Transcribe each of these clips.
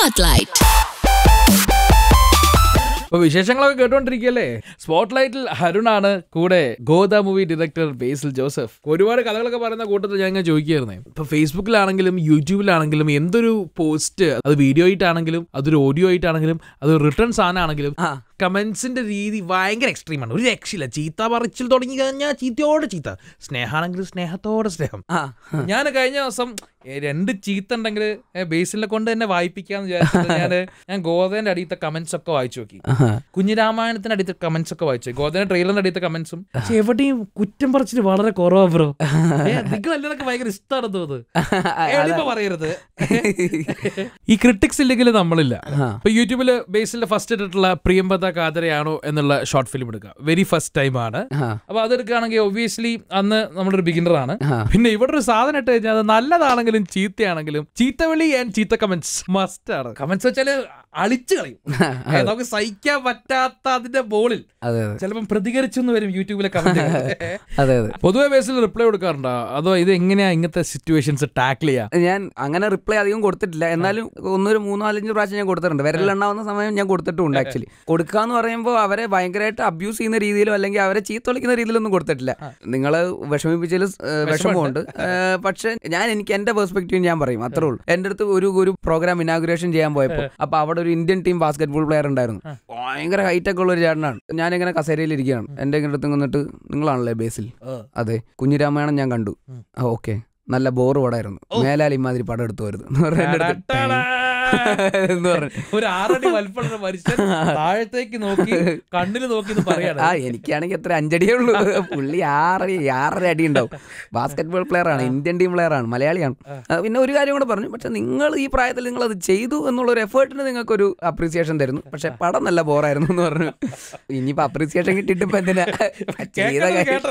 Spotlight. വിശേഷങ്ങളൊക്കെ കേട്ടോണ്ടിരിക്കല്ലേ. സ്പോട്ട്ലൈറ്റിൽ അരുണാണ്, കൂടെ ഗോദ movie director ബേസിൽ Joseph. ഒരുപാട് കഥകളൊക്കെ പറയുന്ന കൂട്ടത്തിൽ ഞാൻ ചോദിക്കുകയായിരുന്നേ, ഇപ്പൊ ഫേസ്ബുക്കിലാണെങ്കിലും യൂട്യൂബിലാണെങ്കിലും എന്തൊരു പോസ്റ്റ്, അത് വീഡിയോ ആയിട്ടാണെങ്കിലും അതൊരു ഓഡിയോ ആയിട്ടാണെങ്കിലും അത് റിട്ടേൺ സാധനമാണെങ്കിലും കമന്റ്സിന്റെ രീതി ഭയങ്കര എക്സ്ട്രീമാണ്. ഒരു രക്ഷയില്ല. ചീത്ത പറിച്ചിൽ തുടങ്ങി കഴിഞ്ഞാൽ ചീത്തയോട് ചീത്ത, സ്നേഹമാണെങ്കിൽ സ്നേഹത്തോടെ സ്നേഹം. ഞാൻ കഴിഞ്ഞ ദിവസം 2 ചീത്ത ഉണ്ടെങ്കിൽ ബേസിലെ കൊണ്ട് തന്നെ വായിപ്പിക്കാന്ന് വിചാരിച്ചിട്ട് ഞാൻ ഗോതേന്റെ അടിയത്തെ കമന്റ്സ് ഒക്കെ വായിച്ചു നോക്കി. കുഞ്ഞിരാമായണത്തിന്റെ അടിയത്തെ കമന്റ്സ് ഒക്കെ വായിച്ചു, ഗോതേന്റെ ട്രെയിലറിന്റെ അടിയത്തെ കമന്റ്സും. പക്ഷെ എവിടെയും കുറ്റം പറിച്ചിട്ട് വളരെ കുറവാ ബ്രോ. നിങ്ങൾ എല്ലാവർക്കും ഭയങ്കര ഇഷ്ടമാണ് തോന്നുന്നത്, പറയരുത്. ഈ ക്രിട്ടിക്സ് ഇല്ലെങ്കിൽ നമ്മളില്ല. ഇപ്പൊ യൂട്യൂബില് ബേസിലെ ഫസ്റ്റ് ഇട്ടിട്ടുള്ള പ്രിയംവദ കാതരയാണോ എന്നുള്ള ഷോർട്ട് ഫിലിം എടുക്കുക. വെരി ഫസ്റ്റ് ടൈം ആണ്. അപ്പൊ അതെടുക്കുകയാണെങ്കിൽ ഒബ്വിയസ്ലി അന്ന് നമ്മളൊരു ബിഗിനർ ആണ്. പിന്നെ ഇവിടെ ഒരു സാധനം ഇട്ട് കഴിഞ്ഞാൽ അത് നല്ലതാണെങ്കിലും ചീത്തയാണെങ്കിലും ചീത്തവിളി ആൻഡ് ചീത്ത കമന്റ്സ് മസ്റ്റ് ആണ്. കമന്റ്സ് വെച്ചാല് അളിച്ചു കളയും. നമുക്ക് സഹിക്കാൻ പറ്റാത്ത അതിന്റെ ബോളിൽ ചിലപ്പം പ്രതികരിച്ചെന്ന് വരും യൂട്യൂബിലെ കമന്റ്. പൊതുവെ ബേസിൽ റിപ്ലൈ കൊടുക്കാറുണ്ടോ, അതോ ഇത് എങ്ങനെയാ ഇങ്ങനത്തെ സിറ്റുവേഷൻസ് ടാക്കിൾ ചെയ്യാ? ഞാൻ അങ്ങനെ റിപ്ലൈ അധികം കൊടുത്തിട്ടില്ല, എന്നാലും 3-4-5 പ്രാവശ്യം ഞാൻ കൊടുത്തിട്ടുണ്ട്. വിരലെണ്ണാവുന്ന സമയം ഞാൻ കൊടുത്തിട്ടുണ്ട്. ആക്ച്വലി കൊടുക്കാന്ന് പറയുമ്പോൾ അവരെ ഭയങ്കരമായിട്ട് അബ്യൂസ് ചെയ്യുന്ന രീതിയിലോ അല്ലെങ്കിൽ അവരെ ചീത്ത വിളിക്കുന്ന രീതിയിലൊന്നും കൊടുത്തിട്ടില്ല. നിങ്ങള് വിഷമിപ്പിച്ചതിൽ വിഷമമുണ്ട്, പക്ഷെ ഞാൻ എനിക്ക് എന്റെ പെർസ്പെക്റ്റീവ് ഞാൻ പറയും, അത്രേ ഉള്ളൂ. എന്റെ അടുത്ത് ഒരു പ്രോഗ്രാം ഇനാഗുറേഷൻ ചെയ്യാൻ പോയപ്പോൾ അപ്പൊ അവിടെ ഒരു ഇന്ത്യൻ ടീം ബാസ്കറ്റ്ബോൾ പ്ലെയർ ഉണ്ടായിരുന്നു. ഭയങ്കര ഹൈറ്റ് ഒക്കെ ഉള്ള ഒരു ചേട്ടനാണ്. ഞാനിങ്ങനെ കസേരയിൽ ഇരിക്കുകയാണ്. എന്റെ അടുത്ത് വന്നിട്ട്, നിങ്ങളാണല്ലേ ബേസിൽ? അതെ. കുഞ്ഞിരാമായണം ഞാൻ കണ്ടു. ഓക്കെ, നല്ല ബോർ പടമായിരുന്നു, മേലാൽ ഇമാതിരി പടം എടുത്തു വരുന്നത് എന്ന് ഒരു 6 അടി വലിപ്പമുള്ള മനുഷ്യൻ താഴത്തേക്ക് നോക്കി കണ്ണിൽ നോക്കി പറയാണ്. എനിക്കാണെങ്കിൽ എത്ര 5 അടിയേ ഉള്ളൂ, പുള്ളി 6 അടി ഉണ്ടാവും. ബാസ്കറ്റ്ബോൾ പ്ലെയർ ആണ്, ഇന്ത്യൻ ടീം പ്ലെയർ ആണ്, മലയാളിയാണ്. പിന്നെ ഒരു കാര്യം കൂടെ പറഞ്ഞു, പക്ഷെ നിങ്ങൾ ഈ പ്രായത്തിൽ നിങ്ങൾ അത് ചെയ്തു എന്നുള്ള ഒരു എഫേർട്ടിന് നിങ്ങൾക്കൊരു അപ്രീസിയേഷൻ തരുന്നു, പക്ഷെ പടം നല്ല ബോറായിരുന്നു എന്ന് പറഞ്ഞു. ഇനിയിപ്പോ അപ്രീസിയേഷൻ കിട്ടിയിട്ട് ഇപ്പൊ എന്തിനാ,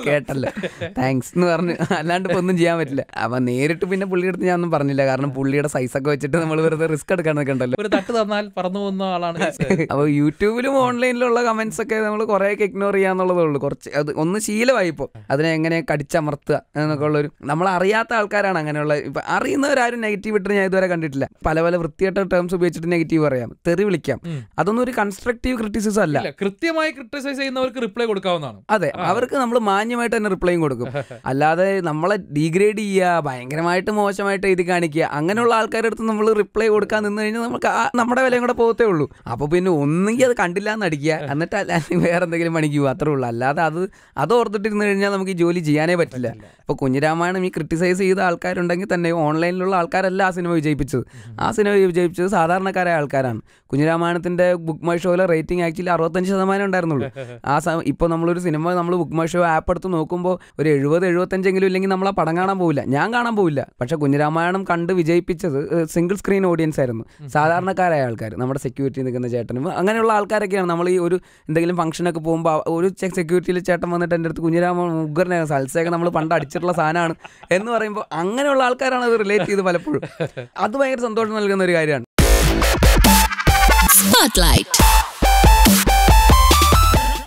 കേട്ടല്ലോ താങ്ക്സ് എന്ന് പറഞ്ഞു, അല്ലാണ്ട് ഇപ്പൊ ഒന്നും ചെയ്യാൻ പറ്റില്ല. അപ്പൊ നേരിട്ട് പിന്നെ പുള്ളിയുടെ അടുത്ത് ഞാൻ ഒന്നും പറഞ്ഞില്ല, കാരണം പുള്ളിയുടെ സൈസൊക്കെ വെച്ചിട്ട് നമ്മൾ വെറുതെ റിസ്ക് എടുക്കാൻ നിൽക്കണ്ടല്ലോ. ഒരു തട്ട് തന്നാൽ പറന്നു പോകുന്ന ആളാണ്. അപ്പൊ യൂട്യൂബിലും ഓൺലൈനിലുള്ള കമന്റ്സ് ഒക്കെ നമ്മൾ കുറെയൊക്കെ ഇഗ്നോർ ചെയ്യാന്നുള്ളതേ ഉള്ളൂ. കുറച്ച് അത് ഒന്ന് ശീലമായി. ഇപ്പോൾ അതിനെ എങ്ങനെ കടിച്ചമർത്തുക എന്നൊക്കെ ഉള്ളൊരു, നമ്മൾ അറിയാത്ത ആൾക്കാരാണ് അങ്ങനെയുള്ള. ഇപ്പൊ അറിയുന്നവരാരും നെഗറ്റീവ് ഇട്ട് ഞാൻ ഇതുവരെ കണ്ടിട്ടില്ല. പല വെവൃത്തിയായിട്ട ടേംസ് ഉപയോഗിച്ചിട്ട് നെഗറ്റീവ് പറയാം, തെറി വിളിക്കാം. അതൊന്നും ഒരു കൺസ്ട്രക്റ്റീവ് ക്രിറ്റിസിസം അല്ല. കൃത്യമായി ക്രിറ്റിസൈസ് ചെയ്യുന്നവർക്ക് റിപ്ലൈ കൊടുക്കാവുന്നതാണ്. അതെ, അവർക്ക് നമ്മൾ മാന്യമായിട്ട് തന്നെ റിപ്ലൈയും കൊടുക്കും. അല്ലാതെ നമ്മളെ ഡീഗ്രേഡ് ചെയ്യുക, ഭയങ്കരമായിട്ട് മോശമായിട്ട് എഴുതി കാണിക്കുക, അങ്ങനെയുള്ള ആൾക്കാരുടെ അടുത്ത് നമ്മൾ റിപ്ലൈ കൊടുക്കാൻ നിന്ന് കഴിഞ്ഞാൽ നമുക്ക് നമ്മുടെ വിലയും കൂടെ പോകത്തേ ഉള്ളൂ. അപ്പൊ പിന്നെ ഒന്നെങ്കിൽ അത് കണ്ടില്ല എന്ന് അടിക്കുക, എന്നിട്ട് അല്ലെങ്കിൽ വേറെ എന്തെങ്കിലും പണിക്ക് പോകുക, അത്രേ ഉള്ളൂ. അല്ലാതെ അത് ഓർത്തിട്ടിരുന്ന് കഴിഞ്ഞാൽ നമുക്ക് ഈ ജോലി ചെയ്യാനേ പറ്റില്ല. ഇപ്പൊ കുഞ്ഞിരാമായണം ഈ ക്രിട്ടിസൈസ് ചെയ്ത ആൾക്കാരുണ്ടെങ്കിൽ തന്നെ ഓൺലൈനിലുള്ള ആൾക്കാരല്ല ആ സിനിമ വിജയിപ്പിച്ചത്. ആ സിനിമ വിജയിപ്പിച്ചത് സാധാരണക്കാരായ ആൾക്കാരാണ്. കുഞ്ഞിരാമായണത്തിന്റെ ബുക്ക് മൈ ഷോയിലെ റേറ്റിംഗ് ആക്ച്വലി 65% ഉണ്ടായിരുന്നുള്ളൂ. ഇപ്പോൾ നമ്മളൊരു സിനിമ നമ്മൾ ബുക്ക് മൈ ഷോ ആപ്പ് എടുത്ത് നോക്കുമ്പോൾ ഒരു 70-75 ഇല്ലെങ്കിൽ നമ്മൾ ആ പടം കാണാൻ പോവില്ല, ഞാൻ കാണാൻ പോവില്ല. പക്ഷെ കുഞ്ഞിരാമായണം കണ്ട് വിജയിപ്പിച്ചത് സിംഗിൾ സ്ക്രീൻ ഓഡിയൻസ് ആയിരുന്നു, സാധാരണക്കാരായ ആൾക്കാർ, നമ്മുടെ സെക്യൂരിറ്റി നിൽക്കുന്ന ചേട്ടനും അങ്ങനെയുള്ള ആൾക്കാരൊക്കെയാണ്. നമ്മൾ ഈ ഒരു എന്തെങ്കിലും ഫംഗ്ഷനൊക്കെ പോകുമ്പോൾ ഒരു സെക്യൂരിറ്റിയിൽ ചേട്ടൻ വന്നിട്ട് എൻ്റെ അടുത്ത് കുഞ്ഞിരാമൻ ഉഗ്രനെ സൽസയൊക്കെ നമ്മൾ പണ്ട് അടിച്ചിട്ടുള്ള സാധനമാണ് എന്ന് പറയുമ്പോൾ അങ്ങനെയുള്ള ആൾക്കാരാണ് അത് റിലേറ്റ് ചെയ്ത് പലപ്പോഴും. അത് ഭയങ്കര സന്തോഷം നൽകുന്ന ഒരു കാര്യമാണ്. Spotlight.